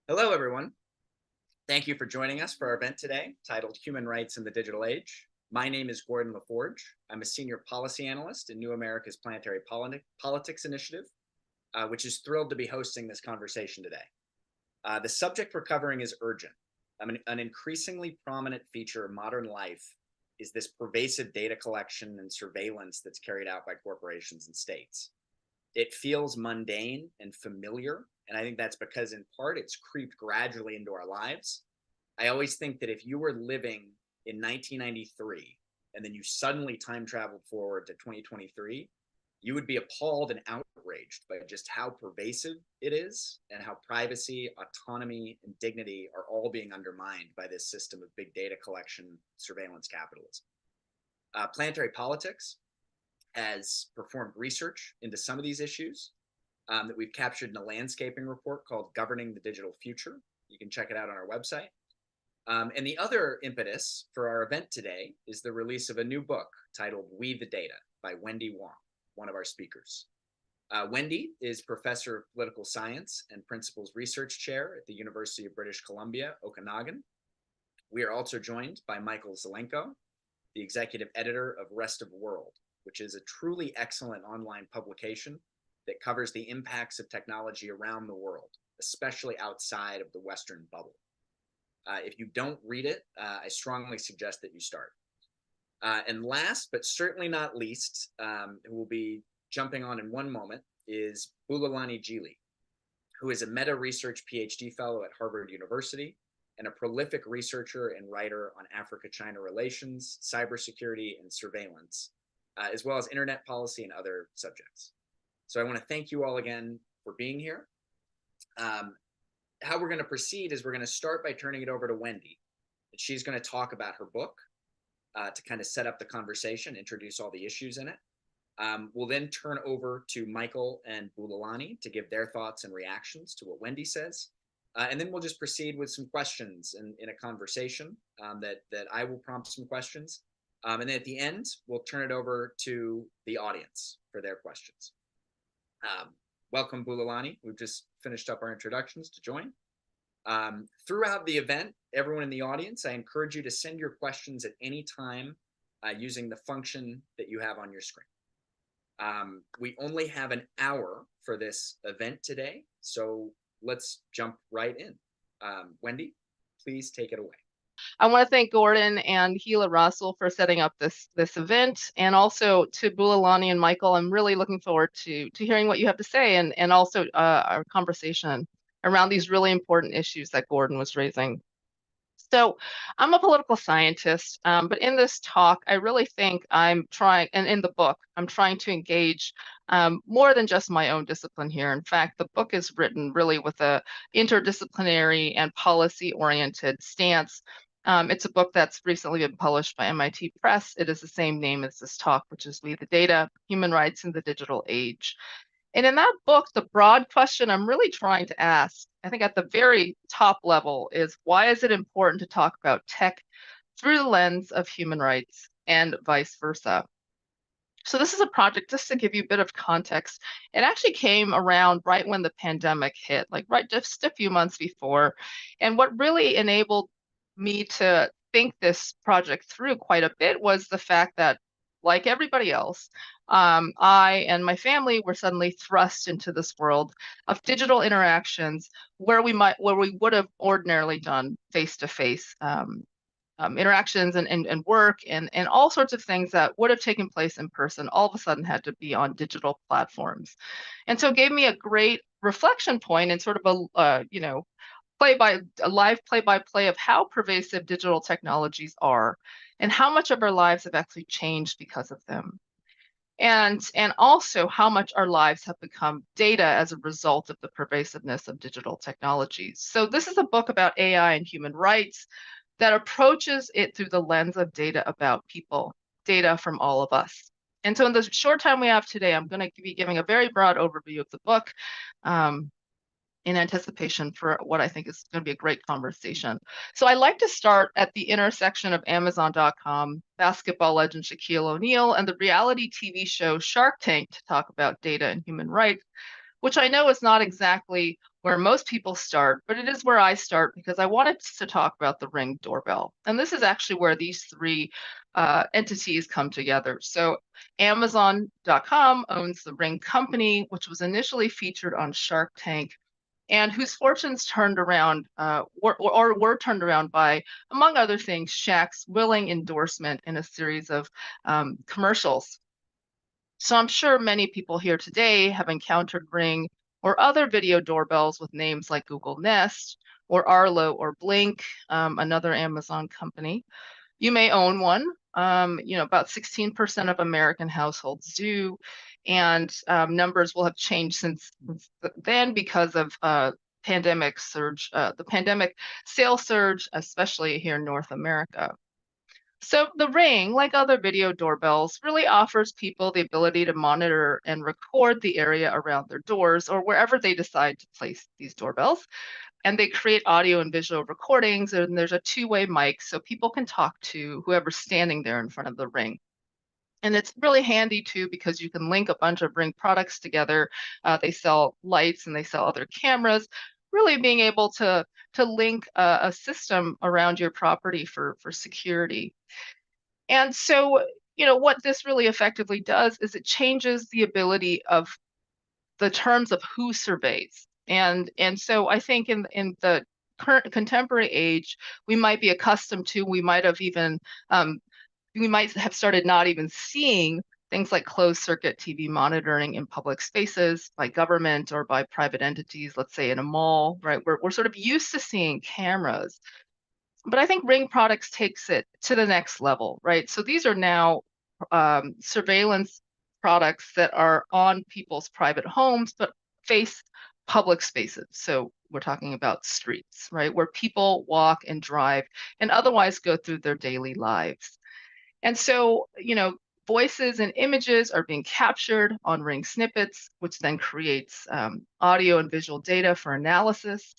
Hello, everyone. Thank you for joining us for our event today titled Human Rights in the Digital Age. My name is Gordon LaForge. I'm a senior policy analyst in New America's Planetary Politics Initiative, which is thrilled to be hosting this conversation today. The subject we're covering is urgent. An increasingly prominent feature of modern life is this pervasive data collection and surveillance that's carried out by corporations and states. It feels mundane and familiar, and I think that's because in part it's creeped gradually into our lives. I always think that if you were living in 1993 and then you suddenly time traveled forward to 2023, you would be appalled and outraged by just how pervasive it is and how privacy, autonomy, and dignity are all being undermined by this system of big data collection, surveillance capitalism. Planetary Politics has performed research into some of these issues that we've captured in a landscaping report called Governing the Digital Future. You can check it out on our website. And the other impetus for our event today is the release of a new book titled We the Data by Wendy Wong, one of our speakers. Wendy is professor of political science and principals research chair at the University of British Columbia, Okanagan. We are also joined by Michael Zelenko, the executive editor of Rest of World, which is a truly excellent online publication that covers the impacts of technology around the world, especially outside of the Western bubble. If you don't read it, I strongly suggest that you start. And last, but certainly not least, who will be jumping on in one moment, is Bulelani Jili, who is a meta-research PhD fellow at Harvard University and a prolific researcher and writer on Africa-China relations, cybersecurity, and surveillance, as well as internet policy and other subjects. So I want to thank you all again for being here. How we're going to proceed is we're going to start by turning it over to Wendy. She's going to talk about her book to kind of set up the conversation, introduce all the issues in it. We'll then turn over to Michael and Bulelani to give their thoughts and reactions to what Wendy says. And then we'll just proceed with some questions in a conversation that I will prompt some questions. And then at the end, we'll turn it over to the audience for their questions. Welcome, Bulelani. We've just finished up our introductions to join. Throughout the event, everyone in the audience, I encourage you to send your questions at any time using the function that you have on your screen. We only have an hour for this event today, so let's jump right in. Wendy, please take it away. I want to thank Gordon and Gila Russell for setting up this event, and also to Bulelani and Michael. I'm really looking forward to hearing what you have to say, and also our conversation around these really important issues that Gordon was raising. So I'm a political scientist, but in this talk, I really think I'm trying, and in the book, I'm trying to engage more than just my own discipline here. In fact, the book is written really with a interdisciplinary and policy-oriented stance. It's a book that's recently been published by MIT Press. It is the same name as this talk, which is We the Data, Human Rights in the Digital Age. And in that book, the broad question I'm really trying to ask, I think at the very top level, is why is it important to talk about tech through the lens of human rights and vice versa? So this is a project, just to give you a bit of context. It actually came around right when the pandemic hit, like right just a few months before. And what really enabled me to think this project through quite a bit was the fact that, like everybody else, I and my family were suddenly thrust into this world of digital interactions where we would have ordinarily done face-to-face interactions and work and all sorts of things that would have taken place in person all of a sudden had to be on digital platforms. And so it gave me a great reflection point and sort of a live play-by-play of how pervasive digital technologies are and how much of our lives have actually changed because of them. And also how much our lives have become data as a result of the pervasiveness of digital technologies. So this is a book about AI and human rights that approaches it through the lens of data about people, data from all of us. And so in the short time we have today, I'm going to be giving a very broad overview of the book in anticipation for what I think is going to be a great conversation. So I like to start at the intersection of Amazon.com, basketball legend Shaquille O'Neal, and the reality TV show Shark Tank to talk about data and human rights, which I know is not exactly where most people start, but it is where I start because I wanted to talk about the Ring doorbell. And this is actually where these three entities come together. So Amazon.com owns the Ring company, which was initially featured on Shark Tank and whose fortunes turned around were turned around by, among other things, Shaq's willing endorsement in a series of commercials. So I'm sure many people here today have encountered Ring or other video doorbells with names like Google Nest or Arlo or Blink, another Amazon company. You may own one. About 16% of American households do, and numbers will have changed since then because of the pandemic sales surge, especially here in North America. So the Ring, like other video doorbells, really offers people the ability to monitor and record the area around their doors or wherever they decide to place these doorbells. And they create audio and visual recordings, and there's a two-way mic so people can talk to whoever's standing there in front of the Ring. And it's really handy too because you can link a bunch of Ring products together. They sell lights and they sell other cameras, really being able to link a system around your property for security. And so, what this really effectively does is it changes the ability of the terms of who surveys. And so I think in the current contemporary age, we might be accustomed to, we might have started not even seeing things like closed circuit TV monitoring in public spaces by government or by private entities, let's say in a mall, right? We're sort of used to seeing cameras. But I think Ring Products takes it to the next level, right? So these are now surveillance products that are on people's private homes, but face public spaces. So we're talking about streets, right? Where people walk and drive and otherwise go through their daily lives. And so, voices and images are being captured on Ring snippets, which then creates audio and visual data for analysis.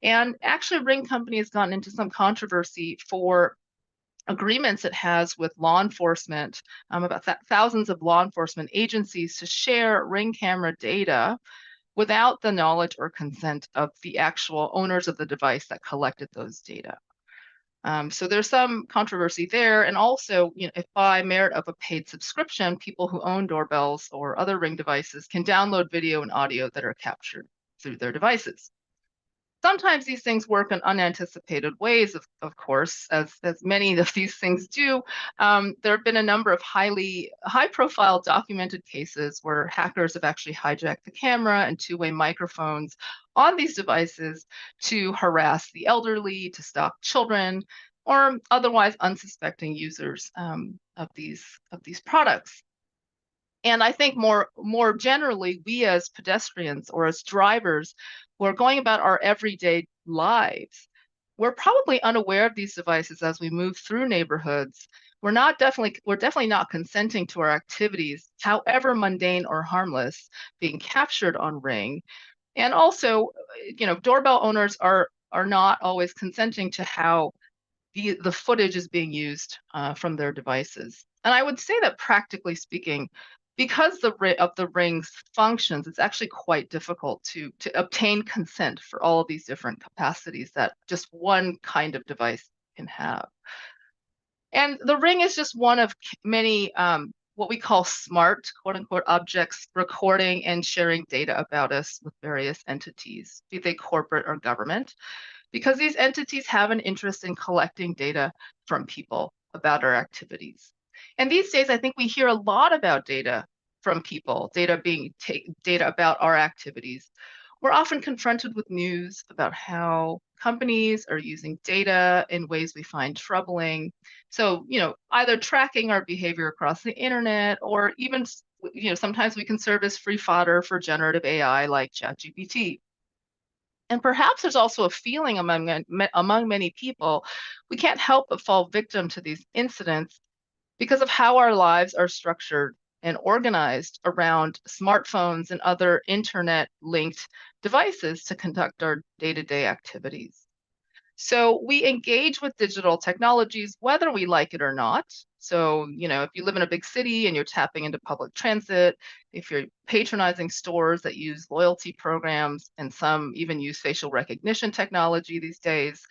And actually, Ring Company has gotten into some controversy for agreements it has with law enforcement, about thousands of law enforcement agencies to share Ring camera data without the knowledge or consent of the actual owners of the device that collected those data. So there's some controversy there. And also, if by merit of a paid subscription, people who own doorbells or other Ring devices can download video and audio that are captured through their devices. Sometimes these things work in unanticipated ways, of course, as many of these things do. There have been a number of high-profile documented cases where hackers have actually hijacked the camera and two-way microphones on these devices to harass the elderly, to stalk children, or otherwise unsuspecting users of these products. And I think more generally, we as pedestrians or as drivers who are going about our everyday lives, we're probably unaware of these devices as we move through neighborhoods. We're definitely not consenting to our activities, however mundane or harmless, being captured on Ring. And also, doorbell owners are not always consenting to how the footage is being used from their devices. And I would say that practically speaking, because of the Ring's functions, it's actually quite difficult to obtain consent for all of these different capacities that just one kind of device can have. And the Ring is just one of many what we call smart, quote unquote, objects recording and sharing data about us with various entities, be they corporate or government, because these entities have an interest in collecting data from people about our activities. And these days, I think we hear a lot about data from people, data about our activities. We're often confronted with news about how companies are using data in ways we find troubling. So, either tracking our behavior across the internet or even, sometimes we can serve as free fodder for generative AI like ChatGPT. And perhaps there's also a feeling among many people, we can't help but fall victim to these incidents because of how our lives are structured and organized around smartphones and other internet-linked devices to conduct our day-to-day activities. So we engage with digital technologies whether we like it or not. So, if you live in a big city and you're tapping into public transit, if you're patronizing stores that use loyalty programs, and some even use facial recognition technology these days,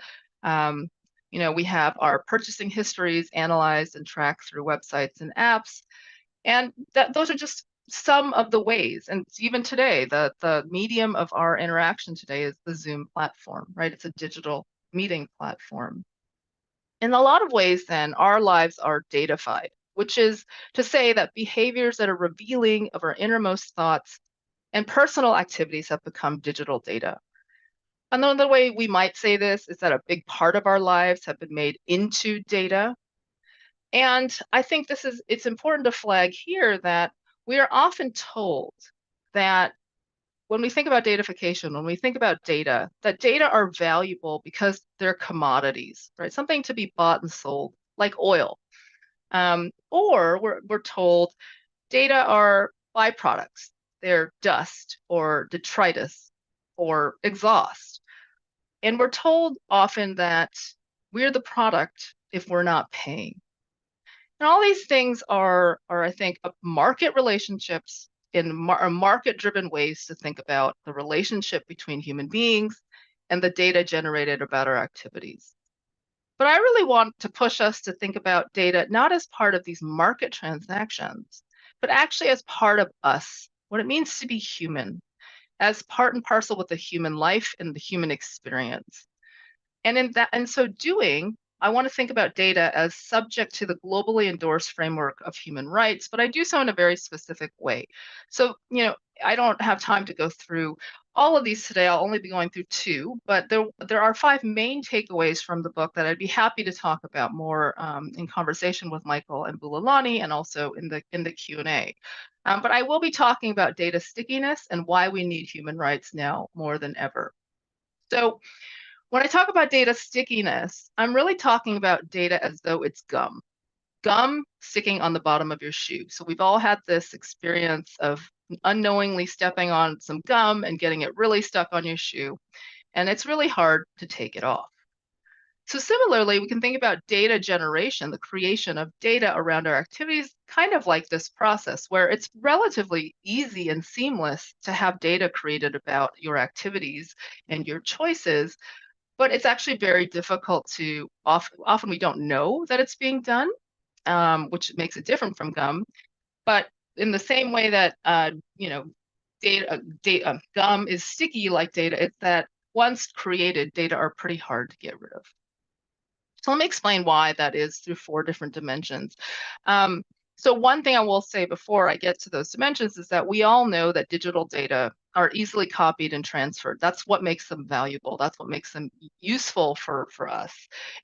um, we have our purchasing histories analyzed and tracked through websites and apps. And those are just some of the ways. And even today, the medium of our interaction today is the Zoom platform, right? It's a digital meeting platform. In a lot of ways, then, our lives are datafied, which is to say that behaviors that are revealing of our innermost thoughts and personal activities have become digital data. Another way we might say this is that a big part of our lives have been made into data. And I think it's important to flag here that we are often told that when we think about datafication, when we think about data, that data are valuable because they're commodities, right? Something to be bought and sold, like oil. Or we're told data are byproducts. They're dust or detritus or exhaust. And we're told often that we're the product if we're not paying. And all these things are I think, market relationships in market-driven ways to think about the relationship between human beings and the data generated about our activities. But I really want to push us to think about data not as part of these market transactions, but actually as part of us, what it means to be human, as part and parcel with the human life and the human experience. And in so doing, I want to think about data as subject to the globally endorsed framework of human rights, but I do so in a very specific way. So, I don't have time to go through all of these today. I'll only be going through two, but there are five main takeaways from the book that I'd be happy to talk about more in conversation with Michael and Bulalani, and also in the Q&A. But I will be talking about data stickiness and why we need human rights now more than ever. So, when I talk about data stickiness, I'm really talking about data as though it's gum sticking on the bottom of your shoe. So we've all had this experience of unknowingly stepping on some gum and getting it really stuck on your shoe, and it's really hard to take it off. So similarly, we can think about data generation, the creation of data around our activities, kind of like this process where it's relatively easy and seamless to have data created about your activities and your choices, but it's actually very difficult to often we don't know that it's being done, which makes it different from gum. But in the same way that gum is sticky like data, it's that once created, data are pretty hard to get rid of. So let me explain why that is through four different dimensions. So one thing I will say before I get to those dimensions is that we all know that digital data are easily copied and transferred. That's what makes them valuable. That's what makes them useful for us.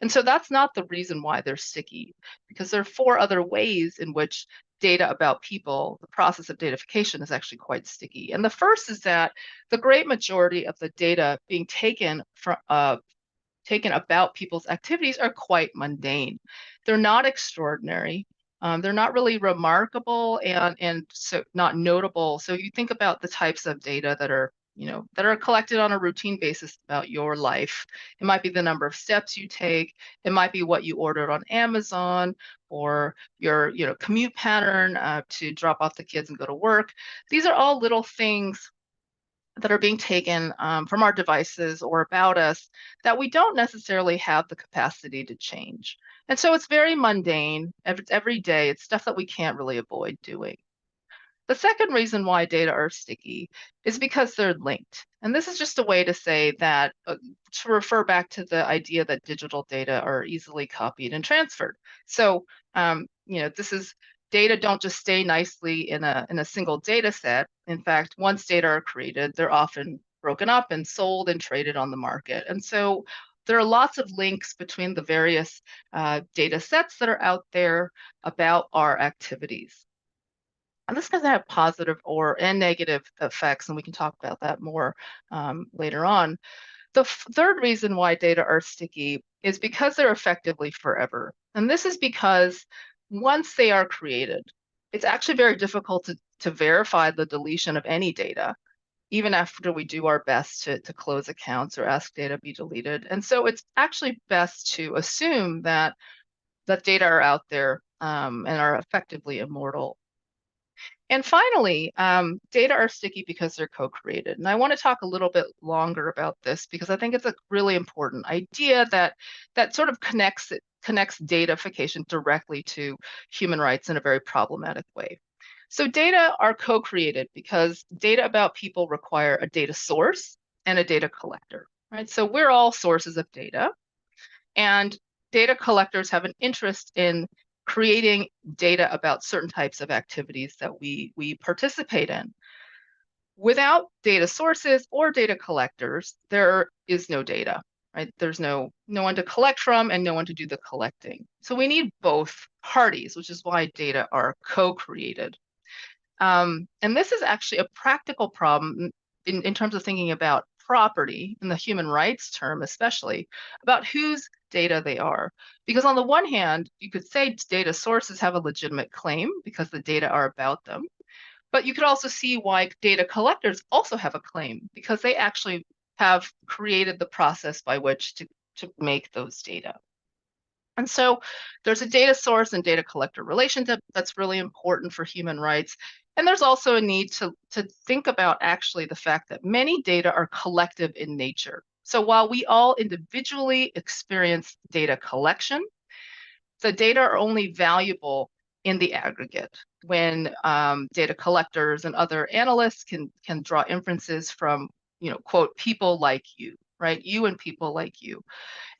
And so that's not the reason why they're sticky, because there are four other ways in which data about people, the process of datafication, is actually quite sticky. And the first is that the great majority of the data being taken about people's activities are quite mundane. They're not extraordinary. They're not really remarkable and so not notable. So you think about the types of data that are collected on a routine basis about your life. It might be the number of steps you take. It might be what you ordered on Amazon, or your commute pattern to drop off the kids and go to work. These are all little things that are being taken from our devices or about us that we don't necessarily have the capacity to change. And so it's very mundane. It's every day. It's stuff that we can't really avoid doing. The second reason why data are sticky is because they're linked. And this is just a way to say that, to refer back to the idea that digital data are easily copied and transferred. So, this is data don't just stay nicely in a single data set. In fact, once data are created, they're often broken up and sold and traded on the market. And so there are lots of links between the various data sets that are out there about our activities. And this can have positive and negative effects, and we can talk about that more later on. The third reason why data are sticky is because they're effectively forever. And this is because once they are created, it's actually very difficult to verify the deletion of any data, even after we do our best to close accounts or ask data be deleted. And so it's actually best to assume that that data are out there and are effectively immortal. And finally, data are sticky because they're co-created. And I want to talk a little bit longer about this because I think it's a really important idea that sort of connects datafication directly to human rights in a very problematic way. So data are co-created because data about people require a data source and a data collector, right? So we're all sources of data, and data collectors have an interest in creating data about certain types of activities that we participate in. Without data sources or data collectors, there is no data, right? There's no one to collect from and no one to do the collecting. So we need both parties, which is why data are co-created. And this is actually a practical problem in terms of thinking about property in the human rights term, especially about whose data they are. Because on the one hand, you could say data sources have a legitimate claim because the data are about them. But you could also see why data collectors also have a claim because they actually have created the process by which to make those data. And so there's a data source and data collector relationship that's really important for human rights. And there's also a need to think about actually the fact that many data are collective in nature. So while we all individually experience data collection, the data are only valuable in the aggregate when data collectors and other analysts can draw inferences from, quote, people like you, right? You and people like you.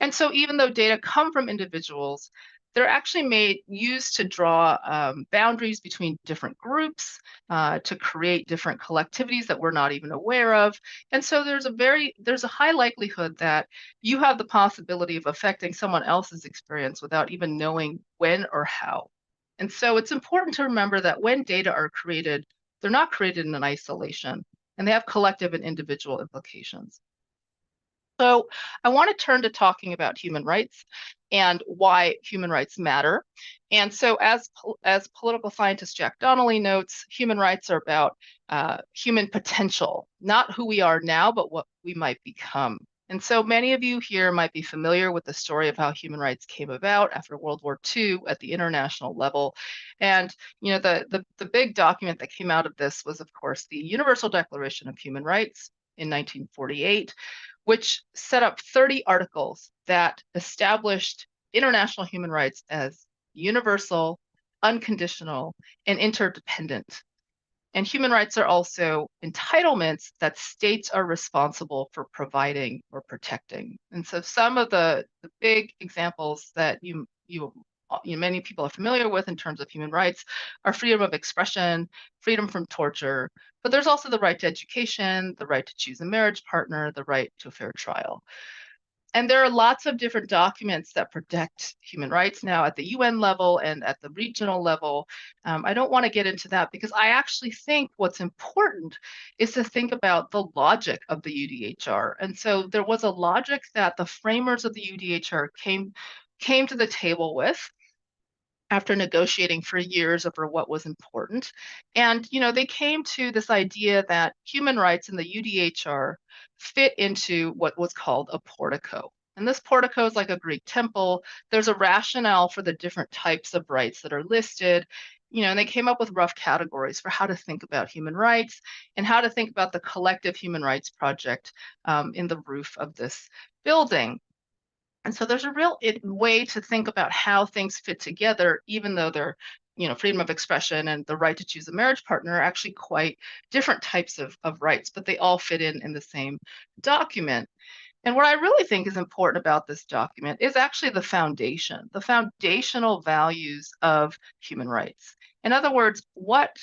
And so even though data come from individuals, they're actually used to draw boundaries between different groups, to create different collectivities that we're not even aware of. And so there's a high likelihood that you have the possibility of affecting someone else's experience without even knowing when or how. And so it's important to remember that when data are created, they're not created in isolation, and they have collective and individual implications. So I want to turn to talking about human rights and why human rights matter. And so as political scientist Jack Donnelly notes, human rights are about human potential, not who we are now, but what we might become. And so many of you here might be familiar with the story of how human rights came about after World War II at the international level. And the big document that came out of this was, of course, the Universal Declaration of Human Rights in 1948, which set up 30 articles that established international human rights as universal, unconditional, and interdependent. And human rights are also entitlements that states are responsible for providing or protecting. And so some of the big examples that many people are familiar with in terms of human rights are freedom of expression, freedom from torture, but there's also the right to education, the right to choose a marriage partner, the right to a fair trial. And there are lots of different documents that protect human rights now at the UN level and at the regional level. I don't want to get into that because I actually think what's important is to think about the logic of the UDHR. And so there was a logic that the framers of the UDHR came to the table with after negotiating for years over what was important. And, they came to this idea that human rights in the UDHR fit into what was called a portico. And this portico is like a Greek temple. There's a rationale for the different types of rights that are listed. And they came up with rough categories for how to think about human rights and how to think about the collective human rights project in the roof of this building. And so there's a real way to think about how things fit together, even though they're, freedom of expression and the right to choose a marriage partner are actually quite different types of rights, but they all fit in the same document. And what I really think is important about this document is actually the foundational values of human rights. In other words, what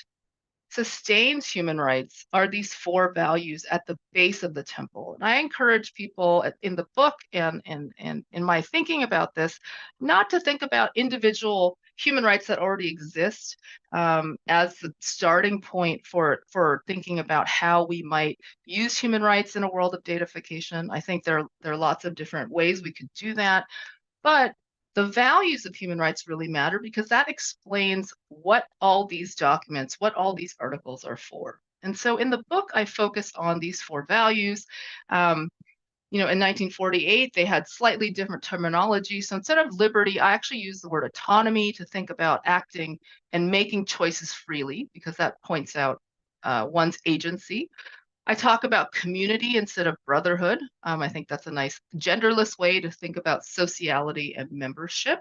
sustains human rights are these four values at the base of the temple. And I encourage people in the book and in my thinking about this, not to think about individual human rights that already exist as the starting point for thinking about how we might use human rights in a world of datafication. I think there are lots of different ways we could do that. But the values of human rights really matter because that explains what all these documents, what all these articles are for. And so in the book, I focused on these four values. In 1948, they had slightly different terminology. So instead of liberty, I actually use the word autonomy to think about acting and making choices freely, because that points out one's agency. I talk about community instead of brotherhood. I think that's a nice genderless way to think about sociality and membership.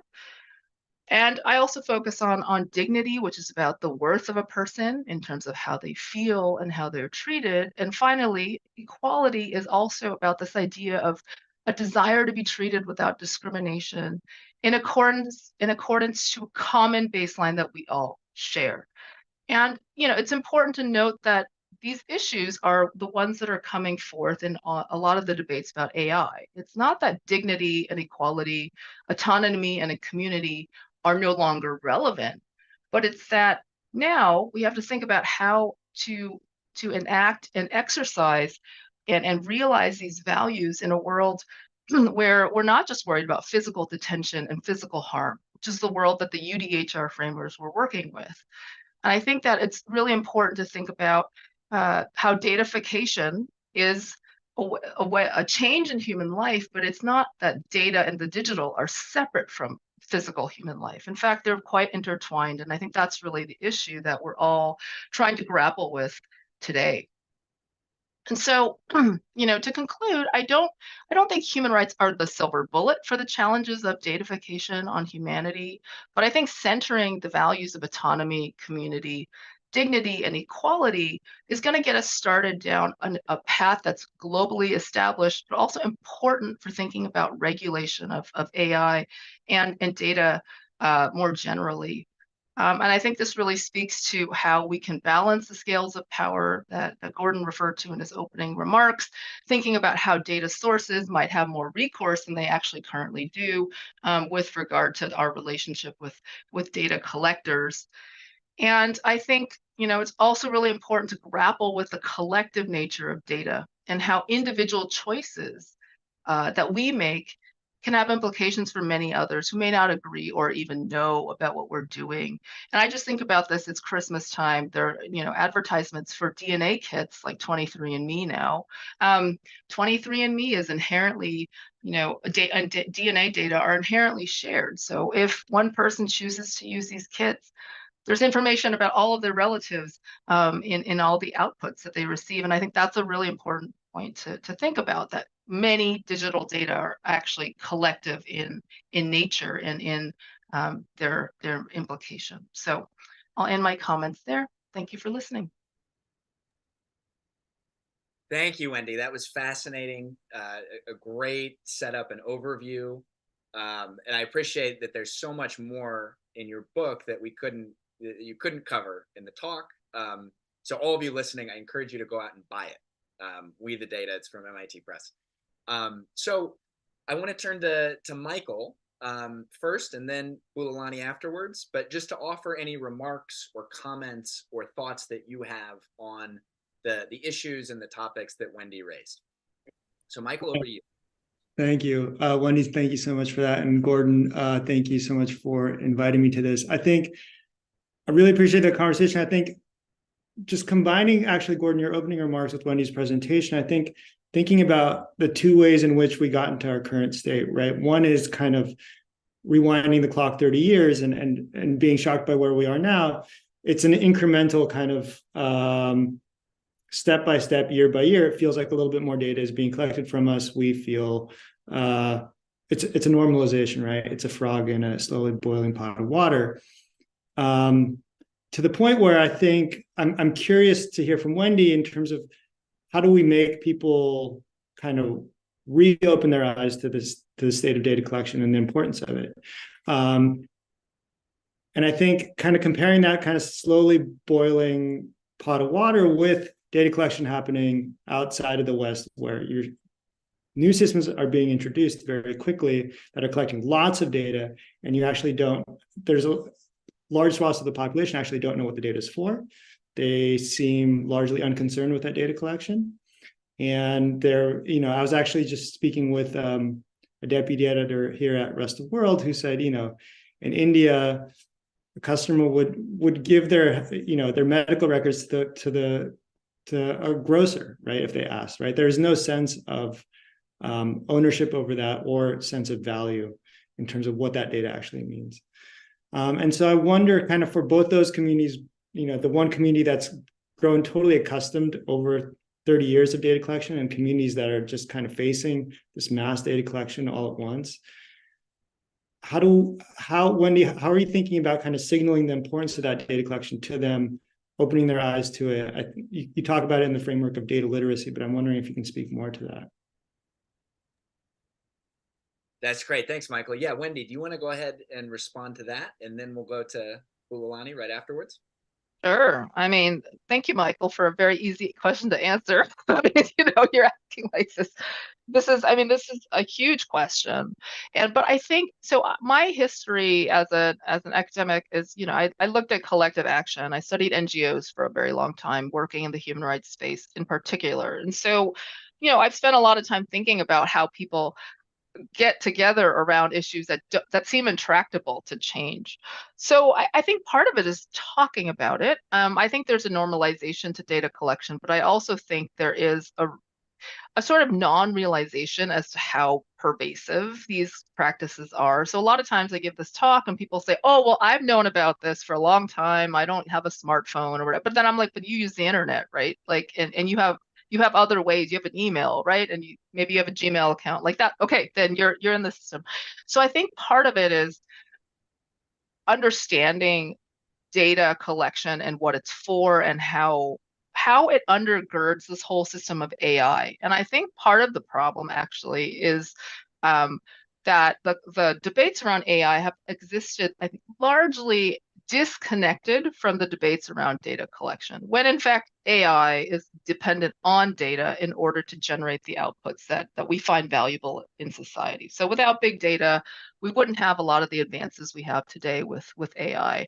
And I also focus on dignity, which is about the worth of a person in terms of how they feel and how they're treated. And finally, equality is also about this idea of a desire to be treated without discrimination in accordance to a common baseline that we all share. And it's important to note that these issues are the ones that are coming forth in a lot of the debates about AI. It's not that dignity and equality, autonomy and a community are no longer relevant, but it's that now we have to think about how to enact and exercise and realize these values in a world where we're not just worried about physical detention and physical harm, which is the world that the UDHR framers were working with. And I think that it's really important to think about how datafication is a change in human life, but it's not that data and the digital are separate from physical human life. In fact, they're quite intertwined. And I think that's really the issue that we're all trying to grapple with today. And so, to conclude, I don't think human rights are the silver bullet for the challenges of datafication on humanity, but I think centering the values of autonomy, community, dignity, and equality is going to get us started down a path that's globally established, but also important for thinking about regulation of AI and data more generally. And I think this really speaks to how we can balance the scales of power that Gordon referred to in his opening remarks, thinking about how data sources might have more recourse than they actually currently do with regard to our relationship with data collectors. And I think, it's also really important to grapple with the collective nature of data and how individual choices that we make can have implications for many others who may not agree or even know about what we're doing. And I just think about this, it's Christmas time. There are, advertisements for DNA kits like 23andMe now. 23andMe is inherently, DNA data are inherently shared. So if one person chooses to use these kits, there's information about all of their relatives in all the outputs that they receive. And I think that's a really important point to think about, that many digital data are actually collective in nature and in their implication. So I'll end my comments there. Thank you for listening. Thank you, Wendy. That was fascinating. A great setup and overview. And I appreciate that there's so much more in your book that you couldn't cover in the talk. So all of you listening, I encourage you to go out and buy it. We the Data, it's from MIT Press. So I want to turn to Michael first and then Bulelani afterwards, but just to offer any remarks or comments or thoughts that you have on the issues and the topics that Wendy raised. So Michael, over to you. Thank you. Wendy, thank you so much for that. And Gordon, thank you so much for inviting me to this. I really appreciate the conversation. I think just combining, actually, Gordon, your opening remarks with Wendy's presentation, I think thinking about the two ways in which we got into our current state, right? One is kind of rewinding the clock 30 years and being shocked by where we are now. It's an incremental kind of step by step, year by year. It feels like a little bit more data is being collected from us. We feel it's a normalization, right? It's a frog in a slowly boiling pot of water. To the point where I think I'm curious to hear from Wendy in terms of how do we make people kind of reopen their eyes to the state of data collection and the importance of it. And I think kind of comparing that kind of slowly boiling pot of water with data collection happening outside of the West, where your new systems are being introduced very quickly that are collecting lots of data, and you actually there's a large swaths of the population actually don't know what the data is for. They seem largely unconcerned with that data collection. And I was actually just speaking with a deputy editor here at Rest of World who said, in India, a customer would give their medical records to a grocer, right, if they asked, right? There's no sense of ownership over that or sense of value in terms of what that data actually means. And so I wonder kind of for both those communities, the one community that's grown totally accustomed over 30 years of data collection and communities that are just kind of facing this mass data collection all at once. Wendy, how are you thinking about kind of signaling the importance of that data collection to them, opening their eyes to it? You talk about it in the framework of data literacy, but I'm wondering if you can speak more to that. That's great. Thanks, Michael. Yeah, Wendy, do you want to go ahead and respond to that? And then we'll go to Bulelani right afterwards. Sure. I mean, thank you, Michael, for a very easy question to answer. I mean, you're asking like this is a huge question. But I think so my history as an academic is, I looked at collective action. I studied NGOs for a very long time, working in the human rights space in particular. And so, I've spent a lot of time thinking about how people get together around issues that seem intractable to change. So I think part of it is talking about it. I think there's a normalization to data collection, but I also think there is a sort of non-realization as to how pervasive these practices are. So a lot of times I give this talk and people say, oh, well, I've known about this for a long time. I don't have a smartphone or whatever. But then I'm like, but you use the internet, right? Like, and you have other ways. You have an email, right? And maybe you have a Gmail account like that. Okay, then you're in the system. So I think part of it is understanding data collection and what it's for and how it undergirds this whole system of AI. And I think part of the problem actually is that the debates around AI have existed, I think, largely disconnected from the debates around data collection, when in fact AI is dependent on data in order to generate the outputs that we find valuable in society. So without big data, we wouldn't have a lot of the advances we have today with AI.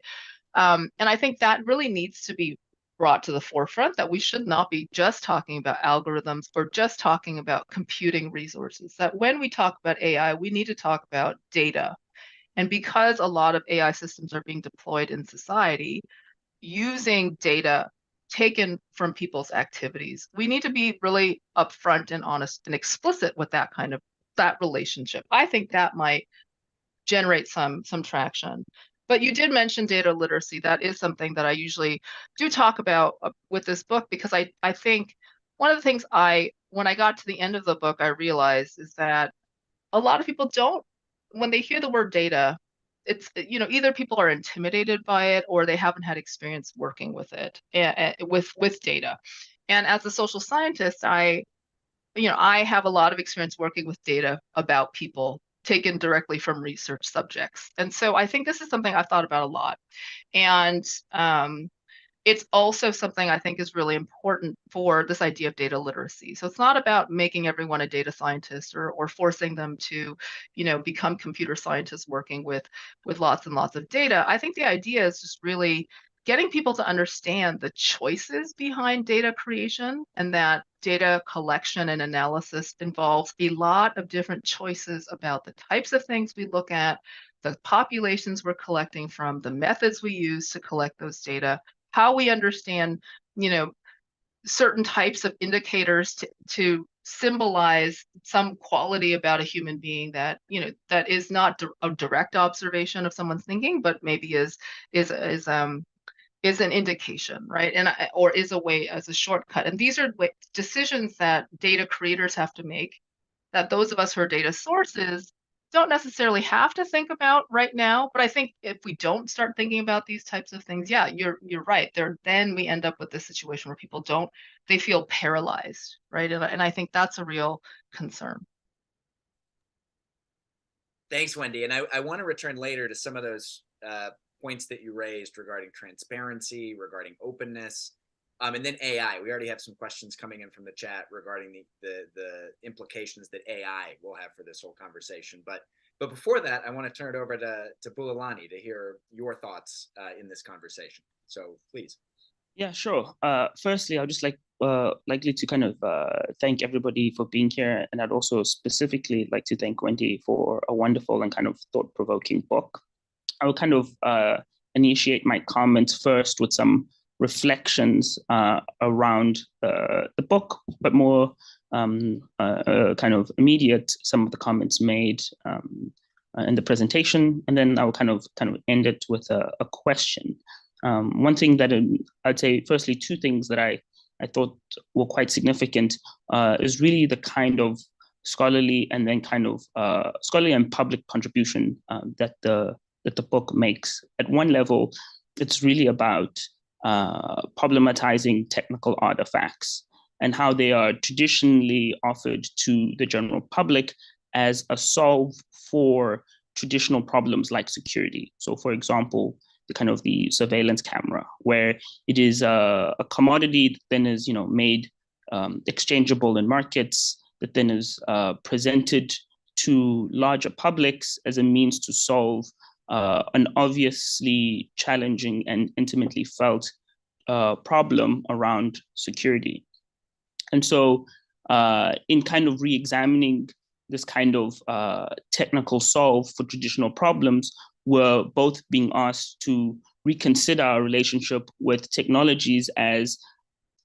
And I think that really needs to be brought to the forefront, that we should not be just talking about algorithms or just talking about computing resources, that when we talk about AI, we need to talk about data. And because a lot of AI systems are being deployed in society using data taken from people's activities, we need to be really upfront and honest and explicit with that relationship. I think that might generate some traction. But you did mention data literacy. That is something that I usually do talk about with this book, because I think one of the things when I got to the end of the book, I realized is that a lot of people don't, when they hear the word data, it's, either people are intimidated by it or they haven't had experience working with it, with data. And as a social scientist, I have a lot of experience working with data about people taken directly from research subjects. And so I think this is something I've thought about a lot. And it's also something I think is really important for this idea of data literacy. So it's not about making everyone a data scientist or forcing them to, become computer scientists working with lots and lots of data. I think the idea is just really getting people to understand the choices behind data creation, and that data collection and analysis involves a lot of different choices about the types of things we look at, the populations we're collecting from, the methods we use to collect those data, how we understand, certain types of indicators to symbolize some quality about a human being that, that is not a direct observation of someone's thinking, but maybe is an indication, right? Or is a way, as a shortcut. And these are decisions that data creators have to make, that those of us who are data sources don't necessarily have to think about right now. But I think if we don't start thinking about these types of things, yeah, you're right. Then we end up with this situation where people they feel paralyzed, right? And I think that's a real concern. Thanks, Wendy. And I want to return later to some of those points that you raised regarding transparency, regarding openness, and then AI. We already have some questions coming in from the chat regarding the implications that AI will have for this whole conversation. But before that, I want to turn it over to Bulelani to hear your thoughts in this conversation. So please. Yeah, sure. Firstly, I'd just likely to kind of thank everybody for being here, and I'd also specifically like to thank Wendy for a wonderful and kind of thought-provoking book. I will kind of initiate my comments first with some reflections around the book, but more kind of immediate some of the comments made in the presentation, and then I'll kind of end it with a question. One thing that I'd say, firstly, two things that I thought were quite significant is really the kind of scholarly and then kind of scholarly and public contribution that the book makes. At one level, it's really about problematizing technical artifacts and how they are traditionally offered to the general public as a solve for traditional problems like security. So, for example, the surveillance camera, where it is a commodity that then is made exchangeable in markets, that then is presented to larger publics as a means to solve an obviously challenging and intimately felt problem around security. And so in kind of re-examining this kind of technical solve for traditional problems, we're both being asked to reconsider our relationship with technologies as,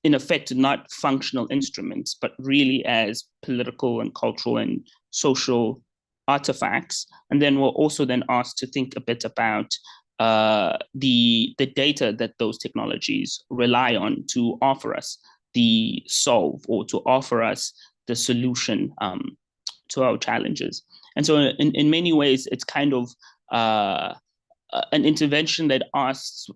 in effect, not functional instruments, but really as political and cultural and social artifacts. And then we're also then asked to think a bit about the data that those technologies rely on to offer us the solve or to offer us the solution to our challenges. And so in many ways, it's kind of an intervention that asks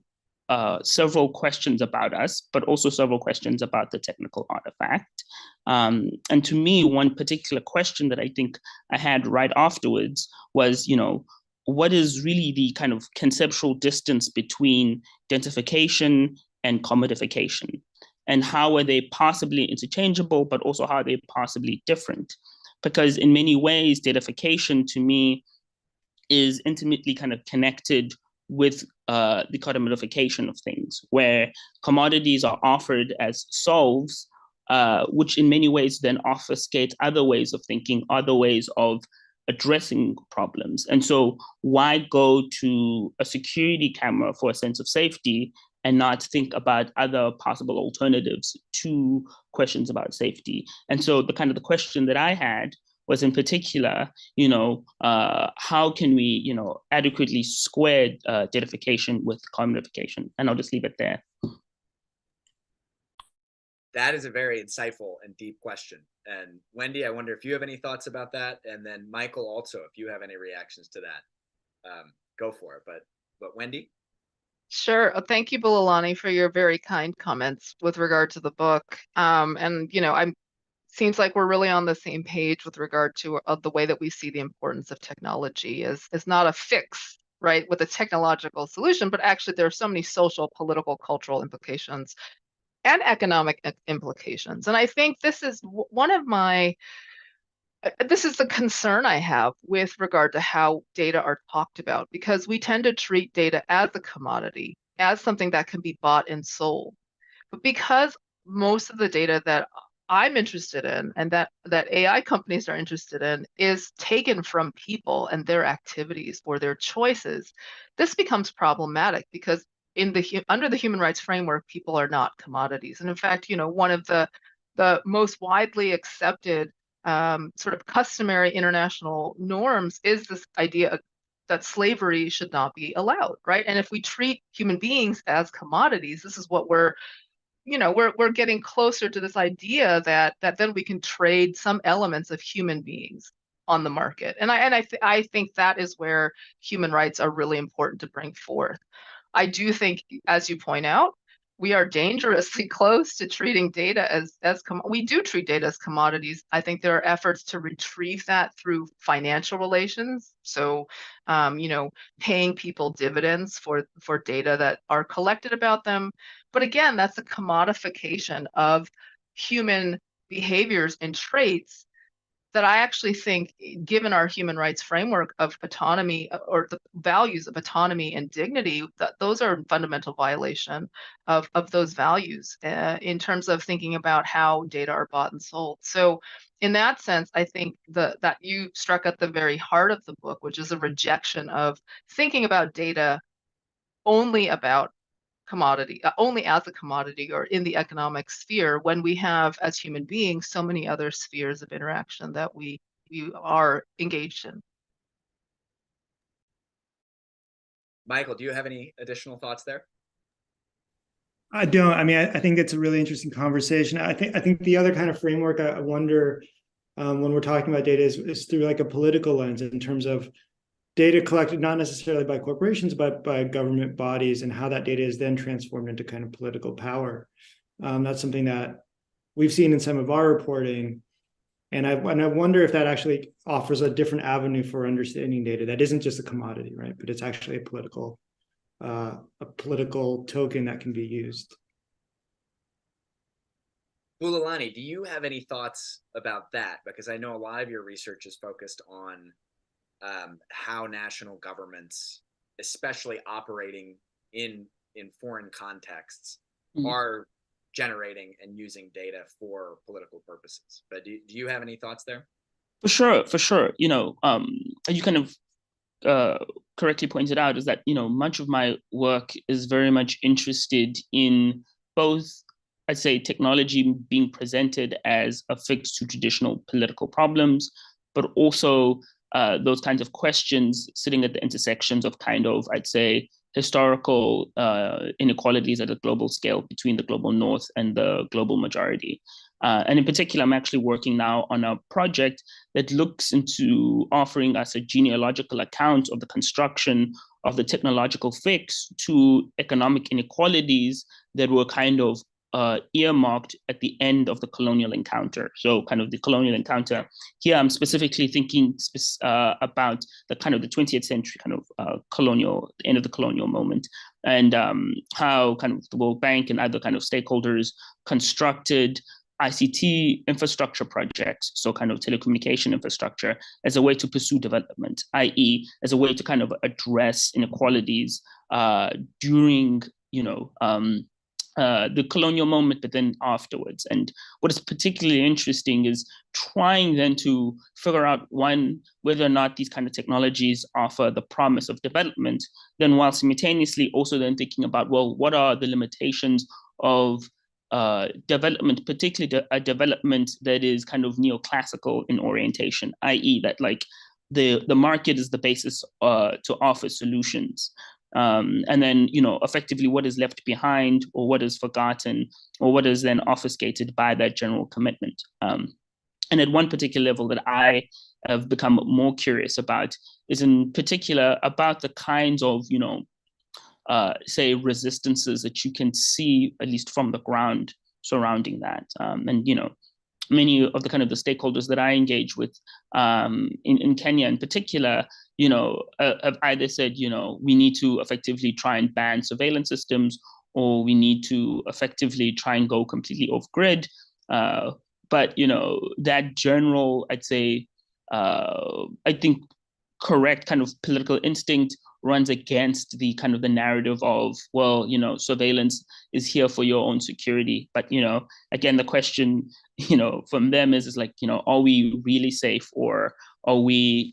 several questions about us, but also several questions about the technical artifact. And to me, one particular question that I think I had right afterwards was, what is really the kind of conceptual distance between identification and commodification? And how are they possibly interchangeable, but also how are they possibly different? Because in many ways, datafication to me is intimately kind of connected with the commodification of things, where commodities are offered as solves, which in many ways then obfuscate other ways of thinking, other ways of addressing problems. And so why go to a security camera for a sense of safety and not think about other possible alternatives to questions about safety? And so the question that I had was, in particular, how can we, adequately square datafication with commodification? And I'll just leave it there. That is a very insightful and deep question. And Wendy, I wonder if you have any thoughts about that. And then Michael, also, if you have any reactions to that, go for it. But Wendy? Sure. Thank you, Bulalani, for your very kind comments with regard to the book. And seems like we're really on the same page with regard to the way that we see the importance of technology as not a fix, right, with a technological solution, but actually there are so many social, political, cultural implications and economic implications. And I think this is this is the concern I have with regard to how data are talked about, because we tend to treat data as a commodity, as something that can be bought and sold. But because most of the data that I'm interested in and that AI companies are interested in is taken from people and their activities or their choices, this becomes problematic because under the human rights framework, people are not commodities. And in fact, one of the most widely accepted sort of customary international norms is this idea that slavery should not be allowed, right? And if we treat human beings as commodities, this is what we're getting closer to this idea that then we can trade some elements of human beings on the market. And I think that is where human rights are really important to bring forth. I do think, as you point out, we are dangerously close to treating data as we do treat data as commodities. I think there are efforts to retrieve that through financial relations. So, paying people dividends for data that are collected about them. But again, that's a commodification of human behaviors and traits that I actually think, given our human rights framework of autonomy or the values of autonomy and dignity, that those are a fundamental violation of those values in terms of thinking about how data are bought and sold. So in that sense, I think that you struck at the very heart of the book, which is a rejection of thinking about data only about commodity, only as a commodity or in the economic sphere, when we have, as human beings, so many other spheres of interaction that we are engaged in. Michael, do you have any additional thoughts there? I don't. I mean, I think it's a really interesting conversation. I think the other kind of framework I wonder when we're talking about data is through like a political lens in terms of data collected not necessarily by corporations but by government bodies, and how that data is then transformed into kind of political power. That's something that we've seen in some of our reporting, and I wonder if that actually offers a different avenue for understanding data that isn't just a commodity, right? But it's actually a political token that can be used. Bulelani, do you have any thoughts about that? Because I know a lot of your research is focused on how national governments, especially operating in foreign contexts, are generating and using data for political purposes. But do you have any thoughts there? For sure. You kind of correctly pointed out is that, much of my work is very much interested in both, I'd say, technology being presented as a fix to traditional political problems, but also those kinds of questions sitting at the intersections of kind of, I'd say, historical inequalities at a global scale between the global north and the global majority. And in particular, I'm actually working now on a project that looks into offering us a genealogical account of the construction of the technological fix to economic inequalities that were kind of earmarked at the end of the colonial encounter. So kind of the colonial encounter. Here, I'm specifically thinking about the kind of the 20th century kind of colonial, the end of the colonial moment, and how kind of the World Bank and other kind of stakeholders constructed ICT infrastructure projects, so kind of telecommunication infrastructure, as a way to pursue development, i.e., as a way to kind of address inequalities during, the colonial moment, but then afterwards. And what is particularly interesting is trying then to figure out, one, whether or not these kind of technologies offer the promise of development, then while simultaneously also then thinking about, well, what are the limitations of development, particularly a development that is kind of neoclassical in orientation, i.e. that like the market is the basis to offer solutions. And then, effectively what is left behind or what is forgotten or what is then obfuscated by that general commitment. And at one particular level that I have become more curious about is in particular about the kinds of, say, resistances that you can see, at least from the ground, surrounding that. And, many of the kind of the stakeholders that I engage with in Kenya in particular, have either said, we need to effectively try and ban surveillance systems, or we need to effectively try and go completely off grid. But, that general, I'd say, I think, correct kind of political instinct runs against the kind of the narrative of, well, surveillance is here for your own security. But, again, the question, from them is like, are we really safe, or are we,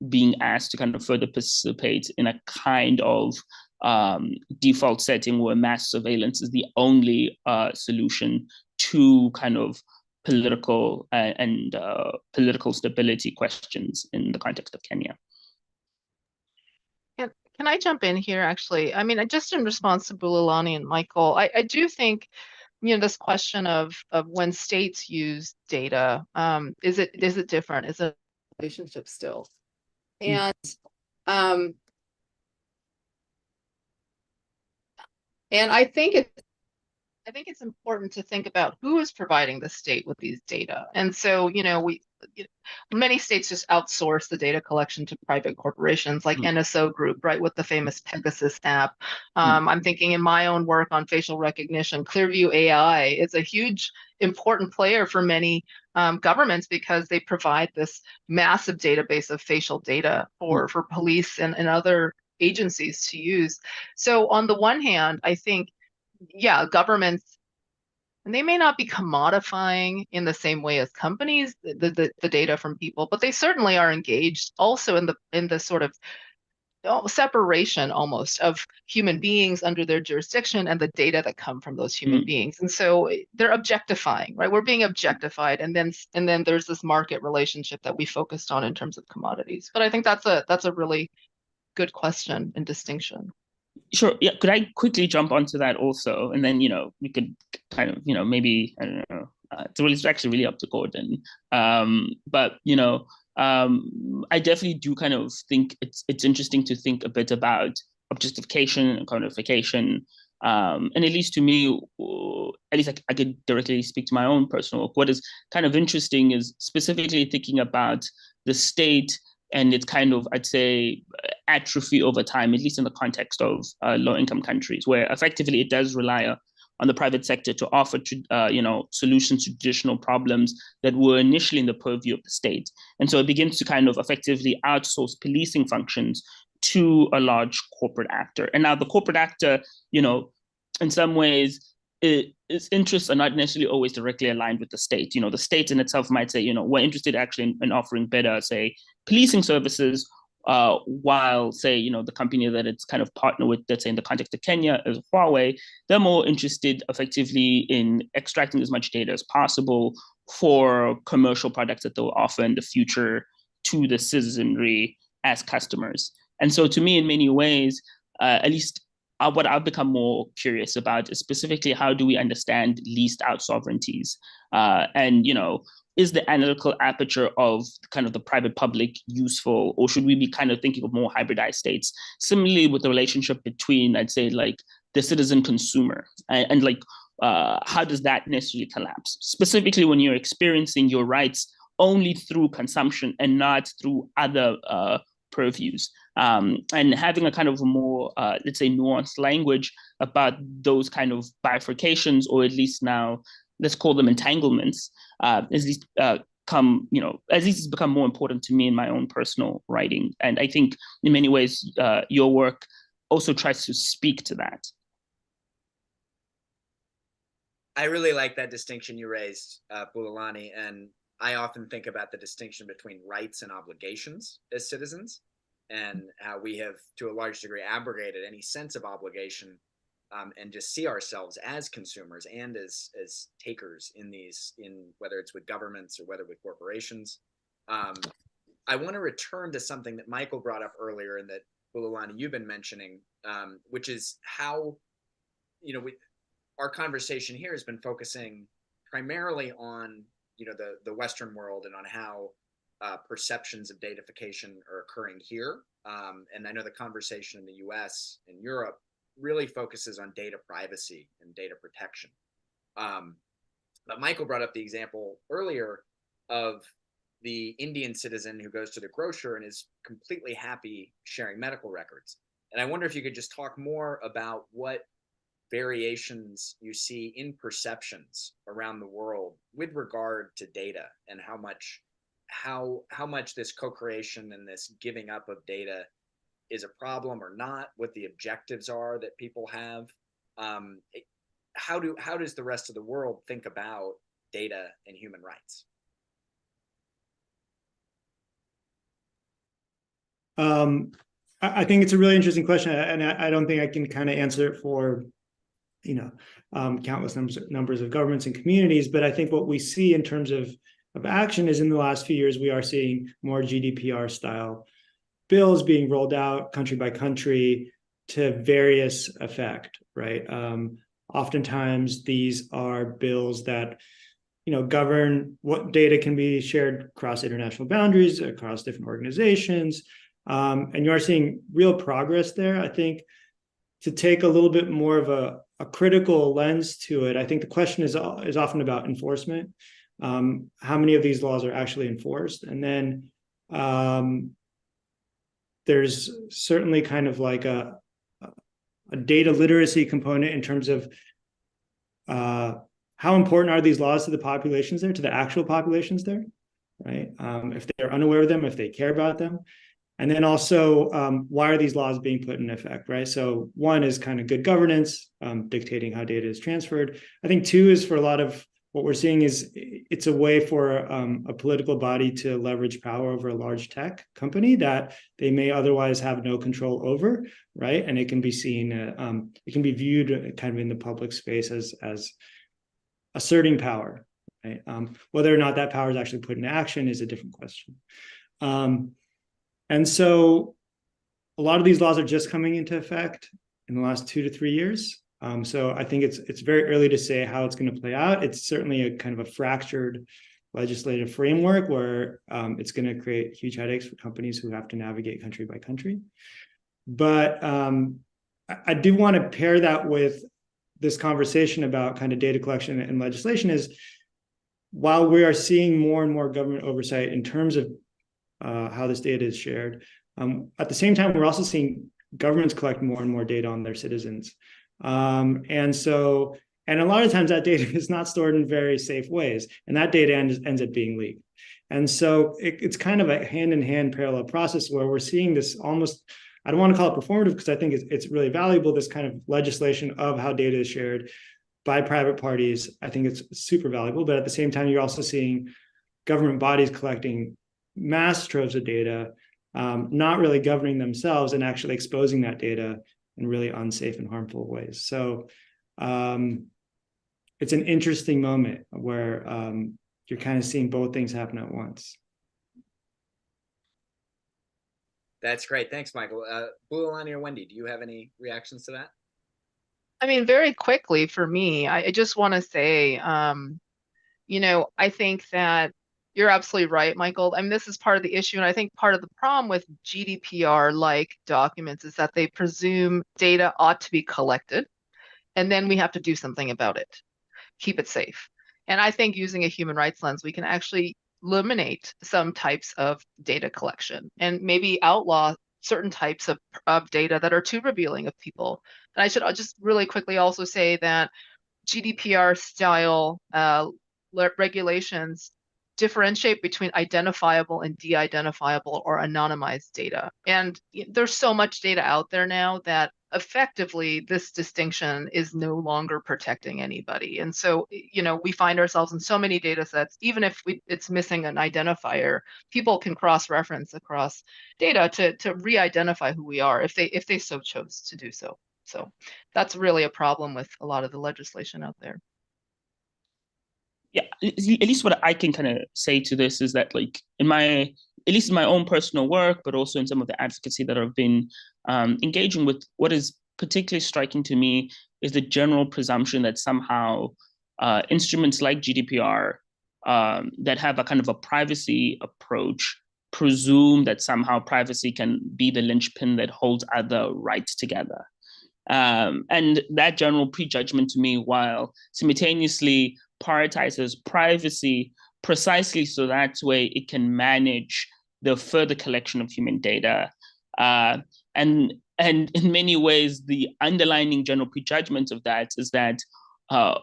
being asked to kind of further participate in a kind of default setting where mass surveillance is the only solution to kind of political and political stability questions in the context of Kenya. Can I jump in here, actually? I mean, just in response to Bulelani and Michael, I do think, this question of when states use data, is it different? Is it a relationship still? And I think it's important to think about who is providing the state with these data. And so, many states just outsource the data collection to private corporations like NSO Group, right, with the famous Pegasus app. I'm thinking in my own work on facial recognition, Clearview AI is a huge, important player for many governments because they provide this massive database of facial data for police and other agencies to use. So on the one hand, I think, yeah, governments, and they may not be commodifying in the same way as companies the data from people, but they certainly are engaged also in the sort of separation almost of human beings under their jurisdiction and the data that come from those human beings. And so they're objectifying, right? We're being objectified, and then there's this market relationship that we focused on in terms of commodities. But I think that's a really good question and distinction. Sure. Yeah. Could I quickly jump onto that also, and then we could kind of maybe I don't know. It's actually really up to Gordon. But I definitely do kind of think it's interesting to think a bit about objectification and commodification. And at least to me, at least I could directly speak to my own personal work. What is kind of interesting is specifically thinking about the state and its kind of, I'd say, atrophy over time, at least in the context of low-income countries, where effectively it does rely on the private sector to offer, solutions to traditional problems that were initially in the purview of the state. And so it begins to kind of effectively outsource policing functions to a large corporate actor. And now the corporate actor, in some ways, its interests are not necessarily always directly aligned with the state. The state in itself might say, we're interested actually in offering better, say, policing services, while, say, the company that it's kind of partnered with, let's say in the context of Kenya, is Huawei, they're more interested effectively in extracting as much data as possible for commercial products that they'll offer in the future to the citizenry as customers. And so to me, in many ways, at least what I've become more curious about is specifically how do we understand leased out sovereignties? And, is the analytical aperture of kind of the private public useful, or should we be kind of thinking of more hybridized states? Similarly with the relationship between, I'd say, like the citizen consumer and like, how does that necessarily collapse? Specifically when you're experiencing your rights only through consumption and not through other purviews. And having a kind of a more, let's say, nuanced language about those kind of bifurcations, or at least now, let's call them entanglements, as these as these has become more important to me in my own personal writing. And I think in many ways, your work also tries to speak to that. I really like that distinction you raised, Bulelani, and I often think about the distinction between rights and obligations as citizens, and how we have, to a large degree, abrogated any sense of obligation, and just see ourselves as consumers and as takers in whether it's with governments or whether with corporations. I want to return to something that Michael brought up earlier and that, Bulelani, you've been mentioning, which is how, our conversation here has been focusing primarily on, the Western world and on how perceptions of datafication are occurring here. And I know the conversation in the US and Europe really focuses on data privacy and data protection. But Michael brought up the example earlier of the Indian citizen who goes to the grocer and is completely happy sharing medical records. And I wonder if you could just talk more about what variations you see in perceptions around the world with regard to data, and how much this co-creation and this giving up of data is a problem or not, what the objectives are that people have. How does the rest of the world think about data and human rights? I think it's a really interesting question, and I don't think I can kind of answer it for countless numbers of governments and communities. But I think what we see in terms of action is, in the last few years, we are seeing more GDPR style bills being rolled out country by country to various effect, right? Oftentimes these are bills that govern what data can be shared across international boundaries, across different organizations, and you are seeing real progress there. I think to take a little bit more of a critical lens to it, I think the question is often about enforcement. How many of these laws are actually enforced? And then there's certainly kind of like a data literacy component in terms of how important are these laws to the populations there, to the actual populations there, right? If they're unaware of them, if they care about them. And then also, why are these laws being put in effect, right? So one is kind of good governance, dictating how data is transferred. I think two is for a lot of what we're seeing is it's a way for a political body to leverage power over a large tech company that they may otherwise have no control over, right? And it can be seen, it can be viewed kind of in the public space as asserting power, right? Whether or not that power is actually put into action is a different question. And so a lot of these laws are just coming into effect in the last 2 to 3 years. So I think it's very early to say how it's going to play out. It's certainly a kind of a fractured legislative framework where it's going to create huge headaches for companies who have to navigate country by country. But I do want to pair that with this conversation about kind of data collection and legislation is, while we are seeing more and more government oversight in terms of how this data is shared, at the same time, we're also seeing governments collect more and more data on their citizens. And a lot of times that data is not stored in very safe ways, and that data ends up being leaked. And so it's kind of a hand-in-hand parallel process where we're seeing this almost, I don't want to call it performative because I think it's really valuable, this kind of legislation of how data is shared by private parties. I think it's super valuable, but at the same time, you're also seeing government bodies collecting mass troves of data, not really governing themselves and actually exposing that data in really unsafe and harmful ways. So it's an interesting moment where you're kind of seeing both things happen at once. That's great. Thanks, Michael. Bulelani or Wendy, do you have any reactions to that? I mean, very quickly for me, I just want to say, you know, I think that you're absolutely right, Michael. I mean, this is part of the issue. And I think part of the problem with GDPR-like documents is that they presume data ought to be collected, and then we have to do something about it, keep it safe. And I think using a human rights lens, we can actually eliminate some types of data collection and maybe outlaw certain types of data that are too revealing of people. And I should just really quickly also say that GDPR style regulations differentiate between identifiable and de-identifiable or anonymized data. And there's so much data out there now that effectively this distinction is no longer protecting anybody. And so, you know, we find ourselves in so many data sets, even if it's missing an identifier, people can cross-reference across data to re-identify who we are if they so chose to do so. So that's really a problem with a lot of the legislation out there. Yeah, at least what I can kind of say to this is that, like, at least in my own personal work, but also in some of the advocacy that I've been engaging with, what is particularly striking to me is the general presumption that somehow instruments like GDPR that have a kind of a privacy approach presume that somehow privacy can be the linchpin that holds other rights together. And that general prejudgment to me, while simultaneously prioritizes privacy precisely so that way it can manage the further collection of human data. And in many ways, the underlying general prejudgment of that is that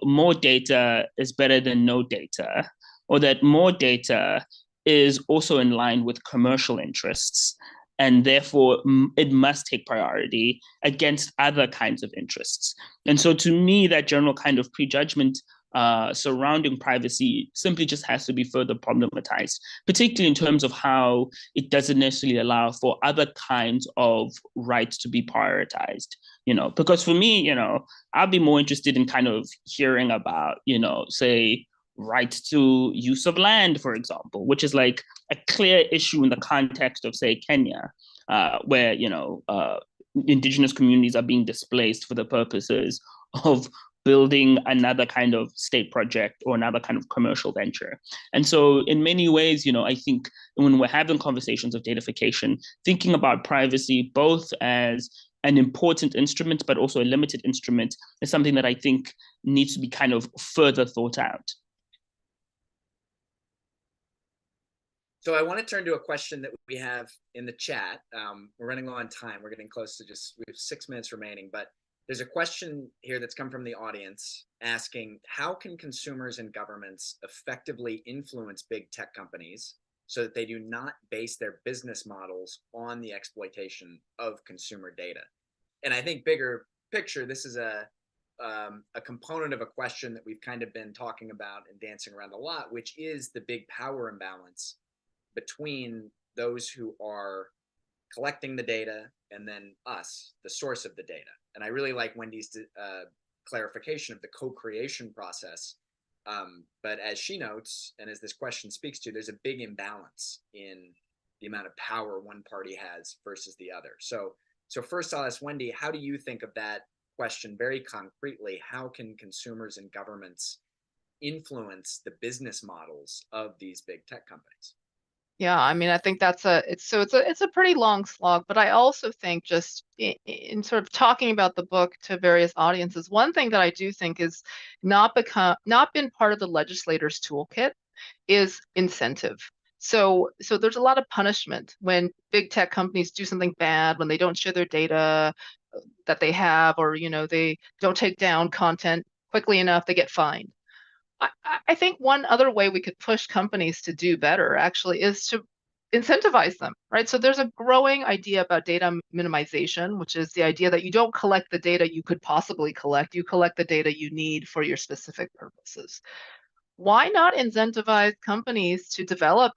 more data is better than no data, or that more data is also in line with commercial interests, and therefore it must take priority against other kinds of interests. And so to me, that general kind of prejudgment surrounding privacy simply just has to be further problematized, particularly in terms of how it doesn't necessarily allow for other kinds of rights to be prioritized. You know, because for me, you know, I'd be more interested in kind of hearing about, you know, say, rights to use of land, for example, which is like a clear issue in the context of, say, Kenya, where, you know, indigenous communities are being displaced for the purposes of building another kind of state project or another kind of commercial venture. And so in many ways, you know, I think when we're having conversations of datafication, thinking about privacy both as an important instrument, but also a limited instrument, is something that I think needs to be kind of further thought out. So I want to turn to a question that we have in the chat. We're running low on time. We're getting close to we have 6 minutes remaining, but there's a question here that's come from the audience asking, how can consumers and governments effectively influence big tech companies so that they do not base their business models on the exploitation of consumer data? And I think bigger picture, this is a a component of a question that we've kind of been talking about and dancing around a lot, which is the big power imbalance between those who are collecting the data and then us, the source of the data. And I really like Wendy's clarification of the co-creation process. But as she notes, and as this question speaks to, there's a big imbalance in the amount of power one party has versus the other. So first I'll ask Wendy, how do you think of that question very concretely? How can consumers and governments influence the business models of these big tech companies? Yeah, I mean, I think it's a pretty long slog, but I also think just in sort of talking about the book to various audiences, one thing that I do think is not been part of the legislator's toolkit is incentive. So there's a lot of punishment when big tech companies do something bad, when they don't share their data that they have, or they don't take down content quickly enough, they get fined. I think one other way we could push companies to do better actually is to incentivize them, right? So there's a growing idea about data minimization, which is the idea that you don't collect the data you could possibly collect, you collect the data you need for your specific purposes. Why not incentivize companies to develop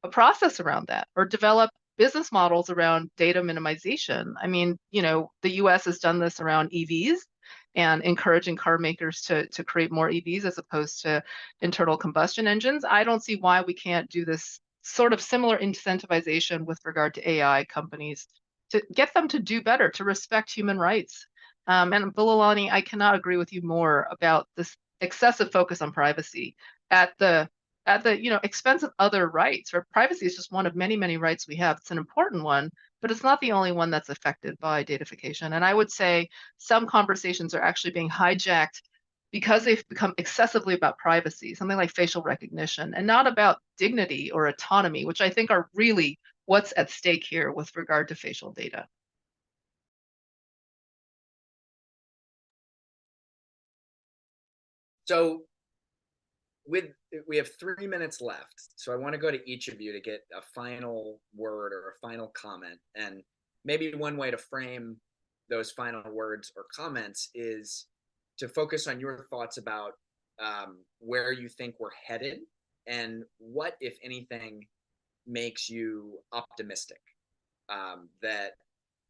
a process around that or develop business models around data minimization? I mean, the US has done this around EVs and encouraging car makers to create more EVs as opposed to internal combustion engines. I don't see why we can't do this sort of similar incentivization with regard to AI companies to get them to do better, to respect human rights. And Bulelani, I cannot agree with you more about this excessive focus on privacy at the expense of other rights. Or privacy is just one of many, many rights we have. It's an important one, but it's not the only one that's affected by datafication. And I would say some conversations are actually being hijacked because they've become excessively about privacy, something like facial recognition, and not about dignity or autonomy, which I think are really what's at stake here with regard to facial data. So we have 3 minutes left. So I want to go to each of you to get a final word or a final comment. And maybe one way to frame those final words or comments is to focus on your thoughts about where you think we're headed and what, if anything, makes you optimistic that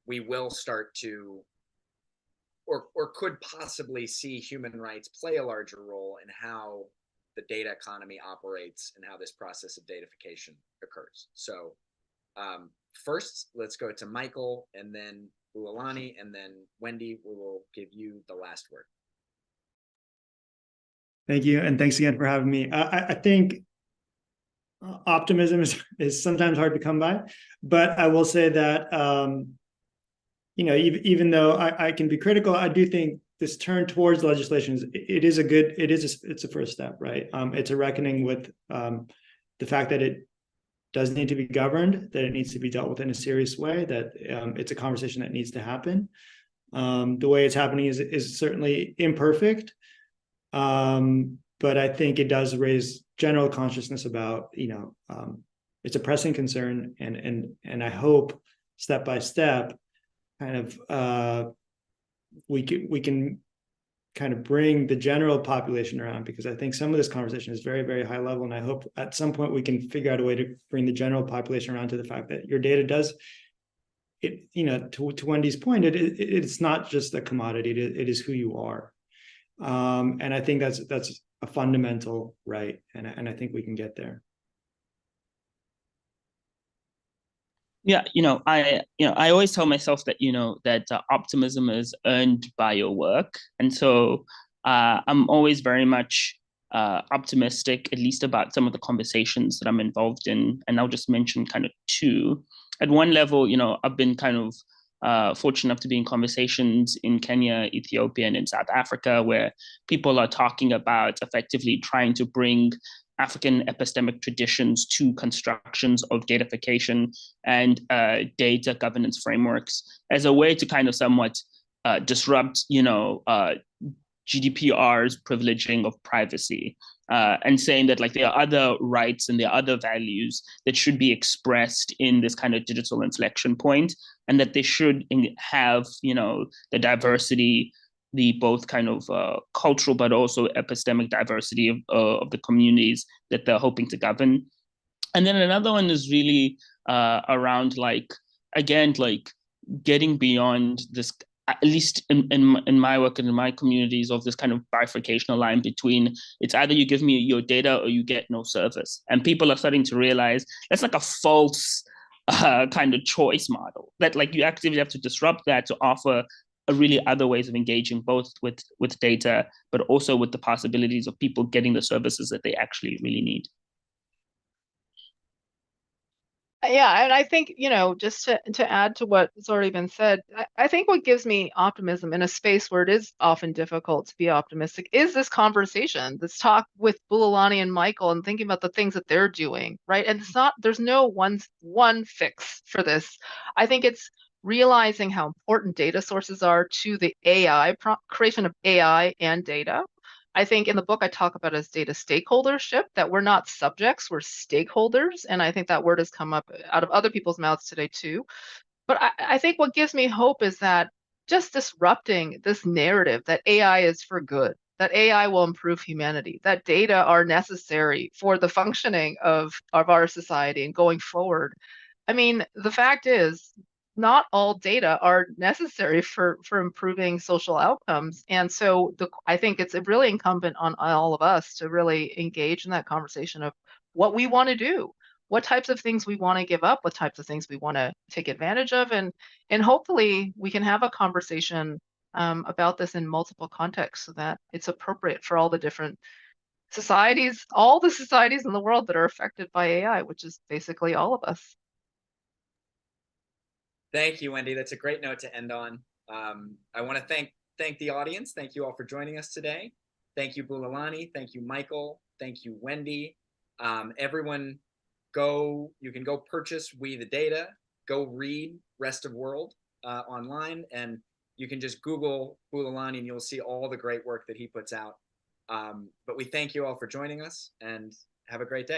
we will start to or could possibly see human rights play a larger role in how the data economy operates and how this process of datafication occurs. So first, let's go to Michael, and then Bulelani, and then Wendy. We will give you the last word. Thank you, and thanks again for having me. I think optimism is sometimes hard to come by, but I will say that even though I can be critical, I do think this turn towards legislation it's a first step, right? It's a reckoning with the fact that it does need to be governed, that it needs to be dealt with in a serious way, that it's a conversation that needs to happen. The way it's happening is certainly imperfect, but I think it does raise general consciousness about it's a pressing concern, and I hope step by step kind of we can kind of bring the general population around, because I think some of this conversation is very, very high level, and I hope at some point we can figure out a way to bring the general population around to the fact that your data does it. To Wendy's point, it's not just a commodity; it is who you are, and I think that's a fundamental right, and I think we can get there. Yeah, I always tell myself that that optimism is earned by your work, and so I'm always very much optimistic, at least about some of the conversations that I'm involved in, and I'll just mention kind of two. At one level, I've been kind of fortunate enough to be in conversations in Kenya, Ethiopia, and in South Africa, where people are talking about effectively trying to bring African epistemic traditions to constructions of datafication and data governance frameworks as a way to kind of somewhat disrupt, GDPR's privileging of privacy, and saying that there are other rights and there are other values that should be expressed in this kind of digital inflection point, and that they should have, the diversity the both kind of cultural but also epistemic diversity of the communities that they're hoping to govern. And then another one is really around like, again, like getting beyond this, at least in my work and in my communities, of this kind of bifurcational line between it's either you give me your data or you get no service. And people are starting to realize that's like a false kind of choice model, that like you actively have to disrupt that to offer a really other ways of engaging both with data, but also with the possibilities of people getting the services that they actually really need. Yeah, and I think, just to add to what's already been said, I think what gives me optimism in a space where it is often difficult to be optimistic is this conversation, this talk with Bulelani and Michael, and thinking about the things that they're doing, right? And there's no one fix for this. I think it's realizing how important data sources are to the creation of AI and data. I think in the book I talk about as data stakeholdership, that we're not subjects, we're stakeholders. And I think that word has come up out of other people's mouths today too. But I think what gives me hope is that just disrupting this narrative that AI is for good, that AI will improve humanity, that data are necessary for the functioning of our society and going forward. I mean, the fact is, not all data are necessary for improving social outcomes. And so I think it's really incumbent on all of us to really engage in that conversation of what we want to do, what types of things we want to give up, what types of things we want to take advantage of, and hopefully we can have a conversation about this in multiple contexts so that it's appropriate for all the different societies, all the societies in the world that are affected by AI, which is basically all of us. Thank you, Wendy. That's a great note to end on. I want to thank the audience. Thank you all for joining us today. Thank you, Bulelani. Thank you, Michael. Thank you, Wendy. Everyone, you can go purchase We the Data. Go read Rest of World online, and you can just Google Bulelani and you'll see all the great work that he puts out. But we thank you all for joining us, and have a great day.